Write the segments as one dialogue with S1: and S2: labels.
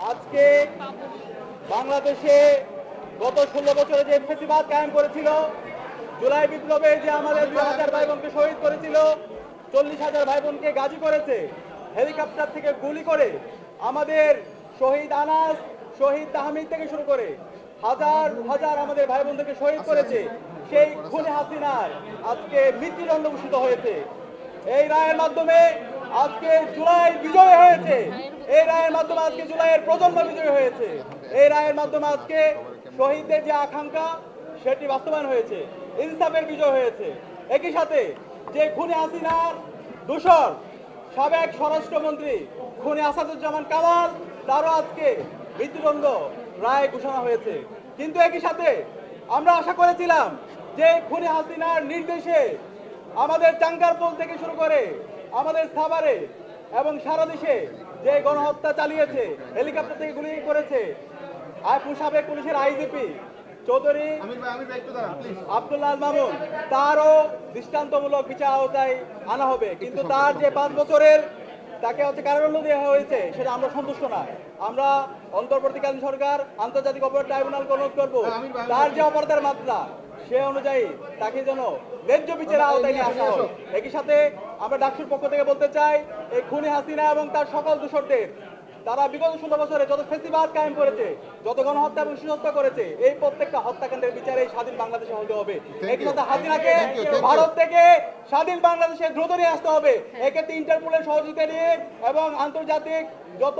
S1: আজকে বাংলাদেশে গত 16 বছরে যে ফেসিবাদ কায়েম করেছিল, জুলাই বিপ্লবে যে আমাদের 2000 ভাই বোনকে শহীদ করেছিল, 40,000 ভাই বোনকে গাজী করেছে, হেলিকপ্টার থেকে গুলি করে আমাদের শহীদ আনাস, শহীদ তাহমিদ থেকে শুরু করে হাজার হাজার আমাদের ভাই বোনদেরকে শহীদ করেছে। সেই খুনে হাসিনার আজকে মৃত্যুদণ্ড ঘোষিত হয়েছে। এই রায়ের মাধ্যমে আজকে জুলাই বিজয় হয়েছে। এই রায়ের মাধ্যমে আজকে জুলাইয়ের প্রজন্ম বিজয় হয়েছে। এই রায়ের মাধ্যমে আজকে শহীদদের যে আকাঙ্ক্ষা সেটি বাস্তবায়ন হয়েছে, ইনসাফের বিজয় হয়েছে। একই সাথে যে খুনি হাসিনার দূষর সাবেক স্বরাষ্ট্রমন্ত্রী খুনি আসাদুজ্জামান কামাল, তারও আজকে মৃত্যুদণ্ড রায় ঘোষণা হয়েছে। কিন্তু একই সাথে আমরা আশা করেছিলাম যে খুনি হাসিনার নির্দেশে আমাদের টাঙ্গারপোল থেকে শুরু করে আমাদের সাভারে এবং সারা দেশে যে গণহত্যা চালিয়েছে, হেলিকপ্টার থেকে গুলি করেছে সাবেক পুলিশের আইজিপি চৌধুরী আব্দুল্লাহ আল মামুন, তারও দৃষ্টান্তমূলক বিচার আওতায় আনা হবে। কিন্তু তার যে 5 বছরের তাকে কারাদণ্ড দেওয়া হয়েছে সেটা আমরা সন্তুষ্ট না। আমরা অন্তর্বর্তীকালীন সরকার আন্তর্জাতিক অপরাধ ট্রাইব্যুনালকে অনুরোধ করবো, তার যে অপরাধের মাত্রা সে অনুযায়ী তাকে যেন ন্যায্য বিচারের আওতায় নিয়ে আসা হয়। একই সাথে আমরা ডাকসুর পক্ষ থেকে বলতে চাই, এই খুনি হাসিনা এবং তার সকল দূষরদের, তারা বিগত 16 বছরে যত ফেসিবাদ কায়েম করেছে, যত গণহত্যা এবং শিশুহত্যা করেছে, এই প্রত্যেকটা হত্যাকাণ্ডের বিচারে স্বাধীন বাংলাদেশে হতে হবে। একই সাথে হাসিনাকে ভারত থেকে স্বাধীন বাংলাদেশে দ্রুত নিয়ে আসতে হবে। এক্ষেত্রে ইন্টারপোলের সহযোগিতা নিয়ে এবং আন্তর্জাতিক যত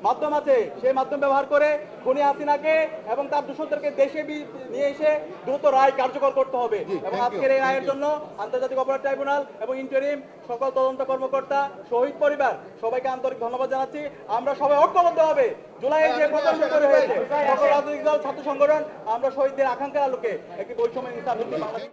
S1: মাধ্যম আছে সেই মাধ্যম ব্যবহার করে খুনি হাসিনাকে এবং তার দূষণদেরকে দেশে নিয়ে এসে দ্রুত রায় কার্যকর করতে হবে। এবং আজকের এই রায়ের জন্য আন্তর্জাতিক অপরাধ ট্রাইব্যুনাল এবং ইন্টারিম সকল তদন্ত কর্মকর্তা, শহীদ পরিবার সবাইকে আন্তরিক ধন্যবাদ জানাচ্ছি। আমরা সবাই ঐক্যবদ্ধ হবে জুলাইয়ের যে প্রচার শুরু হয়েছে, সকল রাজনৈতিক দল, ছাত্র সংগঠন, আমরা শহীদদের আকাঙ্ক্ষার আলোকে একটি বৈষম্য ইনসাফ বাংলাদেশ